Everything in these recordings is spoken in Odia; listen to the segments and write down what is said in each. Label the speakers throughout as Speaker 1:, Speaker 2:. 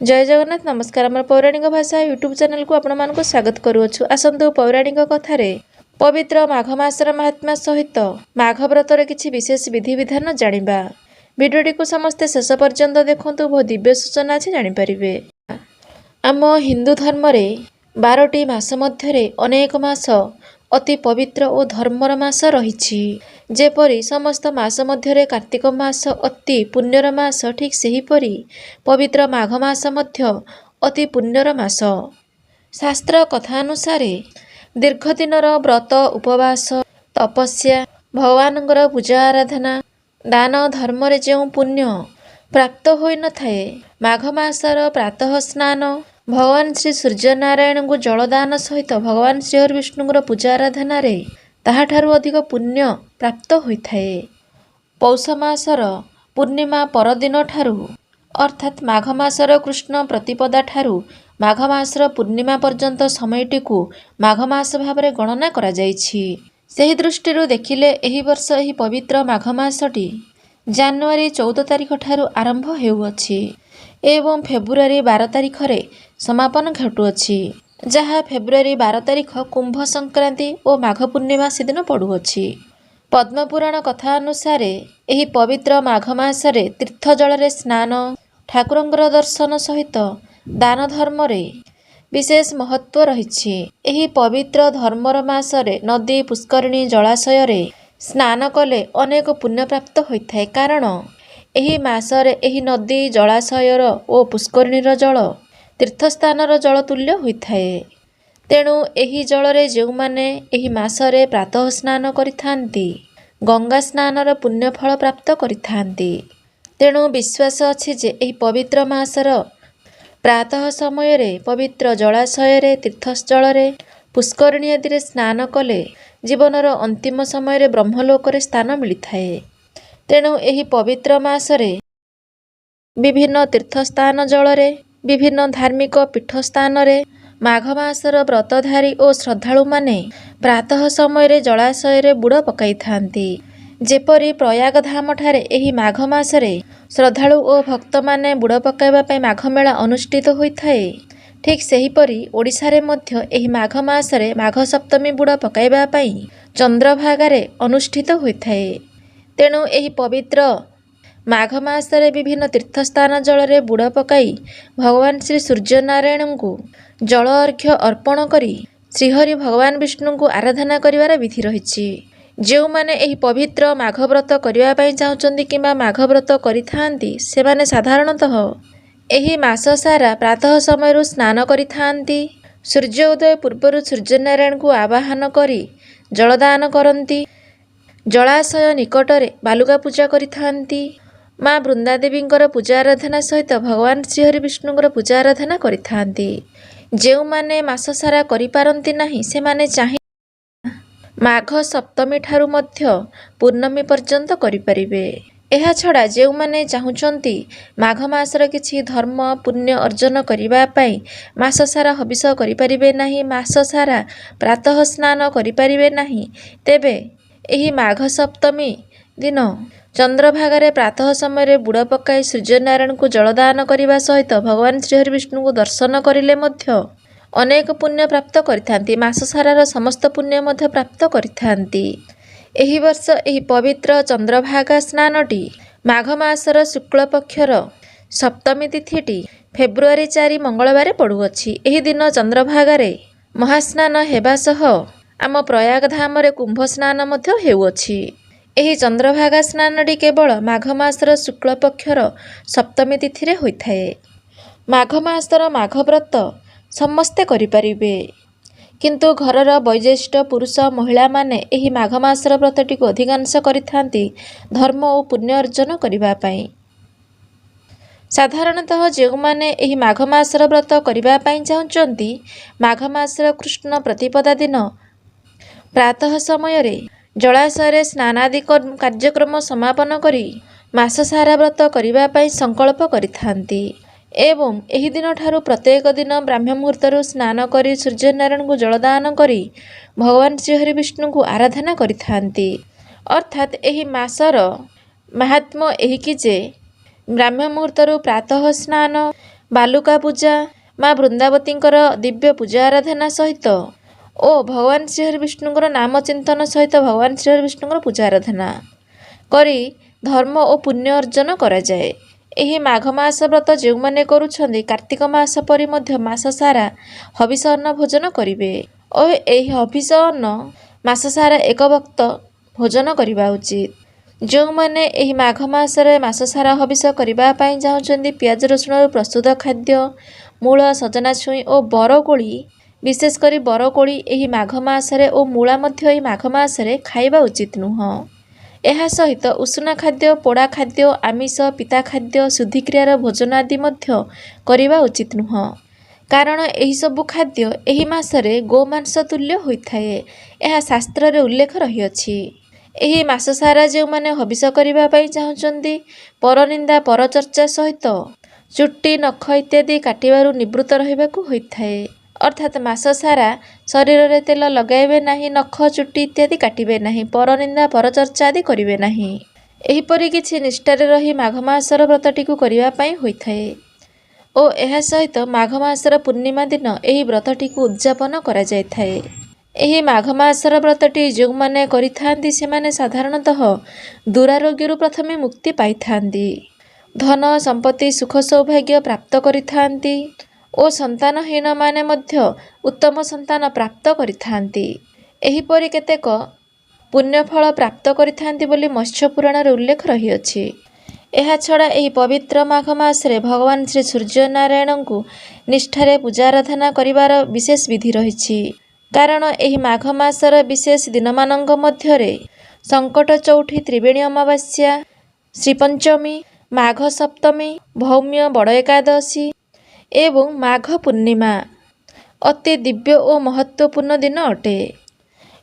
Speaker 1: जय जगन्नाथ नमस्कार आम पौराणिक भाषा यूट्यूब चैनल को आपण मानक स्वागत करुछु। आसंतु पौराणिक कथारे पवित्र माघ मासर महात्मा सहित माघ व्रतर किछि विशेष विधि विधान जानिबा। भिडियोटी को समस्ते शेष पर्यंत देखंतु बहुत दिव्य सूचना अछि जानि परिबे। आम हिंदू धर्म रे 12टी मास मध्यरे अनेक मास अति पवित्र और धर्मर मास रहिछि। जेपरि समस्त मास मध्यरे कार्तिक मास अति पुण्यर मास, ठीक सेहीपरि पवित्र माघ मास मध्य अति पुण्यर मास। शास्त्र कथानुसारे दीर्घ दिनर व्रत उपवास तपस्या भगवानଙ୍କର पूजा आराधना दान धर्म रे जो पुण्य प्राप्त होई न थाए, माघ मासर प्रातः स्नान भगवान श्री सूर्य नारायण को जलदान सहित भगवान श्री विष्णुଙ୍କର पूजा आराधना रे ताहाठारु अधिक पुण्य प्राप्त होइथाए। पौष मासर पूर्णिमा परदिन ठारू अर्थात माघ मासर कृष्ण प्रतिपदा ठारू माघ मासर पूर्णिमा पर्यंत समयटी को माघ मास भाବରେ गणना करा जाइछि। ସେହି दृष्टिରୁ ଦେଖିଲେ ଏହି ବର୍ଷ ଏହି ପବିତ୍ର ମାଘ ମାସଟି ଜାନୁଆରୀ 14 ତାରିଖ ଠାରୁ ଆରମ୍ଭ ହେଉଅଛି ଏବଂ ଫେବୃଆରୀ 12 ତାରିଖରେ ସମାପନ ଘଟୁଅଛି, ଯାହା ଫେବୃଆରୀ 12 ତାରିଖ କୁମ୍ଭ ସଂକ୍ରାନ୍ତି ଓ ମାଘ ପୂର୍ଣ୍ଣିମା ସେଦିନ ପଡୁଅଛି। ପଦ୍ମପୁରାଣ କଥା ଅନୁସାରେ ଏହି ପବିତ୍ର ମାଘ ମାସରେ ତୀର୍ଥ ଜଳରେ ସ୍ନାନ ଠାକୁରଙ୍କର ଦର୍ଶନ ସହିତ ଦାନ ଧର୍ମରେ विशेष महत्व रही। एही पवित्र धर्मर मासरे नदी पुष्करिणी जलाशय स्नान कले अनेक पुण्य प्राप्त होता है, कारण एही मासरे एही नदी जलाशयर ओ पुष्करिणीर जल तीर्थस्थानर जल तुल्य होता है। तेणु एही जलरे जो माने एही मासरे प्रातः स्नान करिथांती गंगा स्नानर पुण्य फल प्राप्त करिथांती। तेणु विश्वास अछि जे एही पवित्र मासर प्रातः समय रे पवित्र जलाशय तीर्थस्थल पुष्करिणी आदि स्नान कले जीवनर अंतिम समय ब्रह्मलोक स्थान मिलता है। तेणु एही पवित्र मासरे विभिन्न तीर्थस्थान जलरे विभिन्न धार्मिक पीठस्थान माघ मासर व्रतधारी और श्रद्धालु माने प्रातः समय जलाशय बुड़ पकाई थांती। जेपरि प्रयाग धाम ठारे एही माघ मासरे श्रद्धालु और भक्त माने बुड़ पकाइबा माघ मेला अनुष्ठित होइथाए। ठीक सेहीपरि ओडिशारे मध्य एही माघ मासरे माघ सप्तमी बुड़ पकाइबा चंद्रभागारे अनुष्ठित होइथाए। तेणु एही पवित्र माघ मासरे विभिन्न तीर्थस्थान जलरे बुड़ पकाई भगवान श्री सूर्य नारायण को जल अर्घ्य अर्पण करी श्रीहरि भगवान विष्णु को आराधना करिवार विधि रहिछि। जो माने एही पवित्र माघ व्रत करिवा पई चाहुचंदी किंबा माघ व्रत करिथांती सेमाने साधारणतः एही मास सारा प्रातः समय स्नान करिथांती। सूर्य उदय पूर्व सूर्य नारायण को आवाहन करी जलदान करती। जलाशय निकटरे बालुका पूजा करिथांती। माँ बृंदादेवींकर पूजा आराधना सहित भगवान श्रीहरि विष्णुଙ୍କର पूजा आराधना करिथांती। जो माने मास सारा करि पारंती नाही सेमाने चाहि माघ सप्तमी ठारू मध्य पूर्णमी पर्यंत करिपारिबे। एहा छड़ा जो माने चाहुचंती माघ मासर किछि धर्म पुण्य अर्जन करिबा पई मास सारा हबिष करिपारिबे नाही, मास सारा प्रातः स्नान करिपारिबे नाही, तेबे एही माघ सप्तमी दिन चंद्रभागारे प्रातः समय बुड़ पकाई सूर्य नारायण को जलदान करने सहित भगवान श्रीहरि विष्णु को दर्शन करिले मध्य अनेक पुण्य प्राप्त करिथांती। मास सारार समस्त पुण्य मध्य प्राप्त करिथांती। एही वर्ष एही पवित्र चंद्रभागा स्नानटी माघ मासर शुक्ल पक्षर सप्तमी तिथिटी फेब्रुआरी 4 मंगलवार पड़ुअछि। एही दिन चंद्रभागारे महास्नान हेबा सह आम प्रयाग धामरे कुंभ स्नान मध्य हेउअछि। एही चंद्रभागा स्नानटी केवल माघ मासर शुक्ल पक्षर सप्तमी तिथि रे होइथाए। माघ मासर माघ व्रत समस्ते करिपारिबे, किंतु घरर वयोज्येष्ठ पुरुष महिला माने एही माघ मासर व्रतटी को अधिकांश करिथांती धर्म और पुण्य अर्जन करिबा पई। साधारणतः जो माने एही माघ मासर व्रत करिबा पई चाहुचंती माघ मासर कृष्ण प्रतिपदा दिन प्रातः समय जलाशय स्नानादि कार्यक्रम समापन करी मास सारा व्रत करिबा पई संकल्प करिथांती एवं एही दिन ठारू प्रत्येक दिन ब्राह्म मुहूर्तरू स्नान करी सूर्य नारायण को जलदान करी भगवान श्रीहरि विष्णु को आराधना करिथांती। अर्थात एही मासर महात्म्य एही कि जे ब्राह्म मुहूर्तरू प्रातः स्नान ବାଲୁକା ପୂଜା, ମା ବୃନ୍ଦାବତୀଙ୍କର ଦିବ୍ୟ ପୂଜା ଆରାଧନା ସହିତ ଓ ଭଗବାନ ଶ୍ରୀହରି ବିଷ୍ଣୁଙ୍କର ନାମ ଚିନ୍ତନ ସହିତ ଭଗବାନ ଶ୍ରୀହରି ବିଷ୍ଣୁଙ୍କର ପୂଜା ଆରାଧନା କରି ଧର୍ମ ଓ ପୁଣ୍ୟ ଅର୍ଜନ କରାଯାଏ। ଏହି ମାଘ ମାସ ବ୍ରତ ଯେଉଁମାନେ କରୁଛନ୍ତି କାର୍ତ୍ତିକ ମାସ ପରି ମଧ୍ୟ ମାସ ସାରା ହବିଷ ଅନ୍ନ ଭୋଜନ କରିବେ ଓ ଏହି ହବିଷ ଅନ୍ନ ମାସ ସାରା ଏକ ଭକ୍ତ ଭୋଜନ କରିବା ଉଚିତ। ଯେଉଁମାନେ ଏହି ମାଘ ମାସରେ ମାସ ସାରା ହବିଷ କରିବା ପାଇଁ ଚାହୁଁଛନ୍ତି ପିଆଜ ରସୁଣରୁ ପ୍ରସ୍ତୁତ ଖାଦ୍ୟ, ମୂଳ, ସଜନା ଛୁଇଁ ଓ ବରକୋଳି, ବିଶେଷ କରି ବରକୋଳି ଏହି ମାଘ ମାସରେ ଓ ମୂଳା ମଧ୍ୟ ଏହି ମାଘ ମାସରେ ଖାଇବା ଉଚିତ ନୁହଁ। ଏହା ସହିତ ଉଷୁନା ଖାଦ୍ୟ, ପୋଡ଼ା ଖାଦ୍ୟ, ଆମିଷ, ପିତା ଖାଦ୍ୟ, ଶୁଦ୍ଧିକ୍ରିୟାର ଭୋଜନ ଆଦି ମଧ୍ୟ କରିବା ଉଚିତ ନୁହଁ। କାରଣ ଏହିସବୁ ଖାଦ୍ୟ ଏହି ମାସରେ ଗୋମାଂସ ତୁଲ୍ୟ ହୋଇଥାଏ। ଏହା ଶାସ୍ତ୍ରରେ ଉଲ୍ଲେଖ ରହିଅଛି। ଏହି ମାସ ସାରା ଯେଉଁମାନେ ହବିଷ କରିବା ପାଇଁ ଚାହୁଁଛନ୍ତି ପରନିନ୍ଦା, ପରଚର୍ଚ୍ଚା ସହିତ ଚୁଟି, ନଖ ଇତ୍ୟାଦି କାଟିବାରୁ ନିବୃତ୍ତ ରହିବାକୁ ହୋଇଥାଏ। ଅର୍ଥାତ୍ ମାସ ସାରା ଶରୀରରେ ତେଲ ଲଗାଇବେ ନାହିଁ, ନଖ, ଚୁଟି ଇତ୍ୟାଦି କାଟିବେ ନାହିଁ, ପରନିନ୍ଦା, ପରଚର୍ଚ୍ଚା ଆଦି କରିବେ ନାହିଁ। ଏହିପରି କିଛି ନିଷ୍ଠାରେ ରହି ମାଘ ମାସର ବ୍ରତଟିକୁ କରିବା ପାଇଁ ହୋଇଥାଏ ଓ ଏହା ସହିତ ମାଘ ମାସର ପୂର୍ଣ୍ଣିମା ଦିନ ଏହି ବ୍ରତଟିକୁ ଉଦଯାପନ କରାଯାଇଥାଏ। ଏହି ମାଘ ମାସର ବ୍ରତଟି ଯେଉଁମାନେ କରିଥାନ୍ତି ସେମାନେ ସାଧାରଣତଃ ଦୁରାରୋଗ୍ୟରୁ ପ୍ରଥମେ ମୁକ୍ତି ପାଇଥାନ୍ତି, ଧନ ସମ୍ପତ୍ତି, ସୁଖ ସୌଭାଗ୍ୟ ପ୍ରାପ୍ତ କରିଥାନ୍ତି ଓ ସନ୍ତାନହୀନମାନେ ମଧ୍ୟ ଉତ୍ତମ ସନ୍ତାନ ପ୍ରାପ୍ତ କରିଥାନ୍ତି। ଏହିପରି କେତେକ ପୁଣ୍ୟଫଳ ପ୍ରାପ୍ତ କରିଥାନ୍ତି ବୋଲି ମତ୍ସ୍ୟ ପୁରାଣରେ ଉଲ୍ଲେଖ ରହିଅଛି। ଏହାଛଡ଼ା ଏହି ପବିତ୍ର ମାଘ ମାସରେ ଭଗବାନ ଶ୍ରୀ ସୂର୍ଯ୍ୟନାରାୟଣଙ୍କୁ ନିଷ୍ଠାରେ ପୂଜା ଆରାଧନା କରିବାର ବିଶେଷ ବିଧି ରହିଛି। କାରଣ ଏହି ମାଘ ମାସର ବିଶେଷ ଦିନମାନଙ୍କ ମଧ୍ୟରେ ସଙ୍କଟ ଚଉଠି, ତ୍ରିବେଣୀ ଅମାବାସ୍ୟା, ଶ୍ରୀପଞ୍ଚମୀ, ମାଘ ସପ୍ତମୀ, ଭୌମ୍ୟ ବଡ଼ ଏକାଦଶୀ ଏବଂ ମାଘ ପୂର୍ଣ୍ଣିମା ଅତି ଦିବ୍ୟ ଓ ମହତ୍ତ୍ୱପୂର୍ଣ୍ଣ ଦିନ ଅଟେ।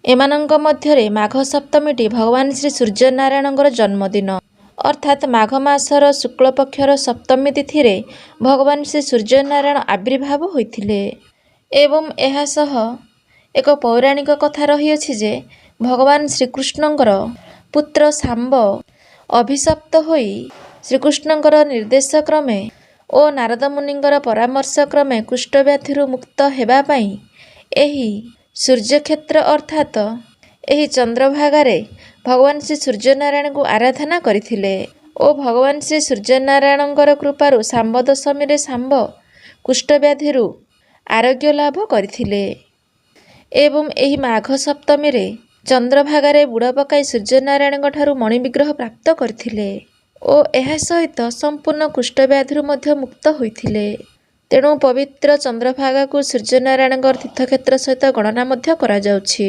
Speaker 1: ଏମାନଙ୍କ ମଧ୍ୟରେ ମାଘ ସପ୍ତମୀଟି ଭଗବାନ ଶ୍ରୀ ସୂର୍ଯ୍ୟନାରାୟଣଙ୍କର ଜନ୍ମଦିନ। ଅର୍ଥାତ୍ ମାଘ ମାସର ଶୁକ୍ଳପକ୍ଷର ସପ୍ତମୀ ତିଥିରେ ଭଗବାନ ଶ୍ରୀ ସୂର୍ଯ୍ୟନାରାୟଣ ଆବିର୍ଭାବ ହୋଇଥିଲେ। ଏବଂ ଏହା ସହ ଏକ ପୌରାଣିକ କଥା ରହିଅଛି ଯେ ଭଗବାନ ଶ୍ରୀକୃଷ୍ଣଙ୍କର ପୁତ୍ର ଶାମ୍ବ ଅଭିଶପ୍ତ ହୋଇ ଶ୍ରୀକୃଷ୍ଣଙ୍କର ନିର୍ଦ୍ଦେଶ କ୍ରମେ ଓ ନାରଦ ମୁନିଙ୍କର ପରାମର୍ଶ କ୍ରମେ କୁଷ୍ଠବ୍ୟାଧିରୁ ମୁକ୍ତ ହେବା ପାଇଁ ଏହି ସୂର୍ଯ୍ୟକ୍ଷେତ୍ର ଅର୍ଥାତ୍ ଏହି ଚନ୍ଦ୍ରଭାଗାରେ ଭଗବାନ ଶ୍ରୀ ସୂର୍ଯ୍ୟନାରାୟଣଙ୍କୁ ଆରାଧନା କରିଥିଲେ ଓ ଭଗବାନ ଶ୍ରୀ ସୂର୍ଯ୍ୟନାରାୟଣଙ୍କର କୃପାରୁ ଶାମ୍ବ ଦଶମୀରେ ଶାମ୍ବ କୁଷ୍ଠବ୍ୟାଧିରୁ ଆରୋଗ୍ୟ ଲାଭ କରିଥିଲେ ଏବଂ ଏହି ମାଘ ସପ୍ତମୀରେ ଚନ୍ଦ୍ରଭାଗାରେ ବୁଡ଼ ପକାଇ ସୂର୍ଯ୍ୟନାରାୟଣଙ୍କ ଠାରୁ ମଣି ବିଗ୍ରହ ପ୍ରାପ୍ତ କରିଥିଲେ ଓ ଏହା ସହିତ ସମ୍ପୂର୍ଣ୍ଣ କୁଷ୍ଠବ୍ୟାଧିରୁ ମଧ୍ୟ ମୁକ୍ତ ହୋଇଥିଲେ। ତେଣୁ ପବିତ୍ର ଚନ୍ଦ୍ରଭାଗାକୁ ସୂର୍ଯ୍ୟନାରାୟଣଙ୍କର ତୀର୍ଥକ୍ଷେତ୍ର ସହିତ ଗଣନା ମଧ୍ୟ କରାଯାଉଛି।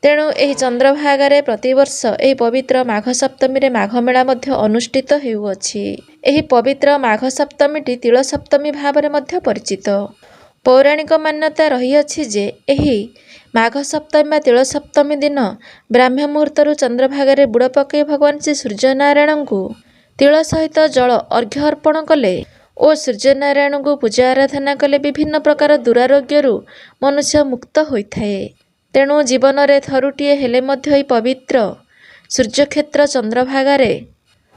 Speaker 1: ତେଣୁ ଏହି ଚନ୍ଦ୍ରଭାଗାରେ ପ୍ରତିବର୍ଷ ଏହି ପବିତ୍ର ମାଘ ସପ୍ତମୀରେ ମାଘ ମେଳା ମଧ୍ୟ ଅନୁଷ୍ଠିତ ହେଉଅଛି। ଏହି ପବିତ୍ର ମାଘ ସପ୍ତମୀଟି ତିଳ ସପ୍ତମୀ ଭାବରେ ମଧ୍ୟ ପରିଚିତ। ପୌରାଣିକ ମାନ୍ୟତା ରହିଅଛି ଯେ ଏହି ମାଘ ସପ୍ତମୀ ବା ତିଳ ସପ୍ତମୀ ଦିନ ବ୍ରାହ୍ମ ମୁହୂର୍ତ୍ତରୁ ଚନ୍ଦ୍ରଭାଗାରେ ବୁଡ଼ ପକାଇ ଭଗବାନ ଶ୍ରୀ ସୂର୍ଯ୍ୟନାରାୟଣଙ୍କୁ ତିଳ ସହିତ ଜଳ ଅର୍ଘ୍ୟ ଅର୍ପଣ କଲେ ଓ ସୂର୍ଯ୍ୟନାରାୟଣଙ୍କୁ ପୂଜା ଆରାଧନା କଲେ ବିଭିନ୍ନ ପ୍ରକାର ଦୁରାରୋଗ୍ୟରୁ ମନୁଷ୍ୟ ମୁକ୍ତ ହୋଇଥାଏ। ତେଣୁ ଜୀବନରେ ଥରୁଟିଏ ହେଲେ ମଧ୍ୟ ଏହି ପବିତ୍ର ସୂର୍ଯ୍ୟକ୍ଷେତ୍ର ଚନ୍ଦ୍ରଭାଗାରେ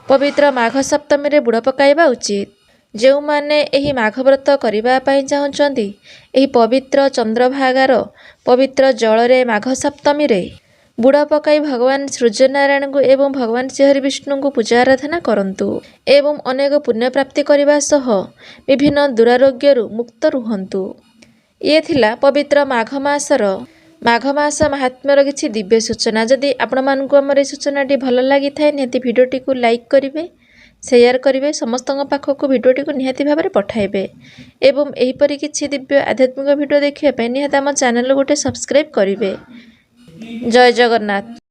Speaker 1: ପବିତ୍ର ମାଘ ସପ୍ତମୀରେ ବୁଡ଼ ପକାଇବା ଉଚିତ। ଯେଉଁମାନେ ଏହି ମାଘ ବ୍ରତ କରିବା ପାଇଁ ଚାହୁଁଛନ୍ତି ଏହି ପବିତ୍ର ଚନ୍ଦ୍ରଭାଗାର ପବିତ୍ର ଜଳରେ ମାଘ ସପ୍ତମୀରେ ବୁଡ଼ ପକାଇ ଭଗବାନ ସୂର୍ଯ୍ୟନାରାୟଣଙ୍କୁ ଏବଂ ଭଗବାନ ଶ୍ରୀହରି ବିଷ୍ଣୁଙ୍କୁ ପୂଜା ଆରାଧନା କରନ୍ତୁ ଏବଂ ଅନେକ ପୁଣ୍ୟ ପ୍ରାପ୍ତି କରିବା ସହ ବିଭିନ୍ନ ଦୁରାରୋଗ୍ୟରୁ ମୁକ୍ତ ରୁହନ୍ତୁ। ଇଏ ଥିଲା ପବିତ୍ର ମାଘ ମାସ ମାହାତ୍ମ୍ୟର କିଛି ଦିବ୍ୟ ସୂଚନା। ଯଦି ଆପଣମାନଙ୍କୁ ଆମର ଏହି ସୂଚନାଟି ଭଲ ଲାଗିଥାଏ ନିହାତି ଭିଡ଼ିଓଟିକୁ ଲାଇକ୍ କରିବେ, ସେୟାର କରିବେ, ସମସ୍ତଙ୍କ ପାଖକୁ ଭିଡ଼ିଓଟିକୁ ନିହାତି ଭାବରେ ପଠାଇବେ ଏବଂ ଏହିପରି କିଛି ଦିବ୍ୟ ଆଧ୍ୟାତ୍ମିକ ଭିଡ଼ିଓ ଦେଖିବା ପାଇଁ ନିହାତି ଆମ ଚ୍ୟାନେଲକୁ ଗୋଟେ ସବସ୍କ୍ରାଇବ୍ କରିବେ। ଜୟ ଜଗନ୍ନାଥ।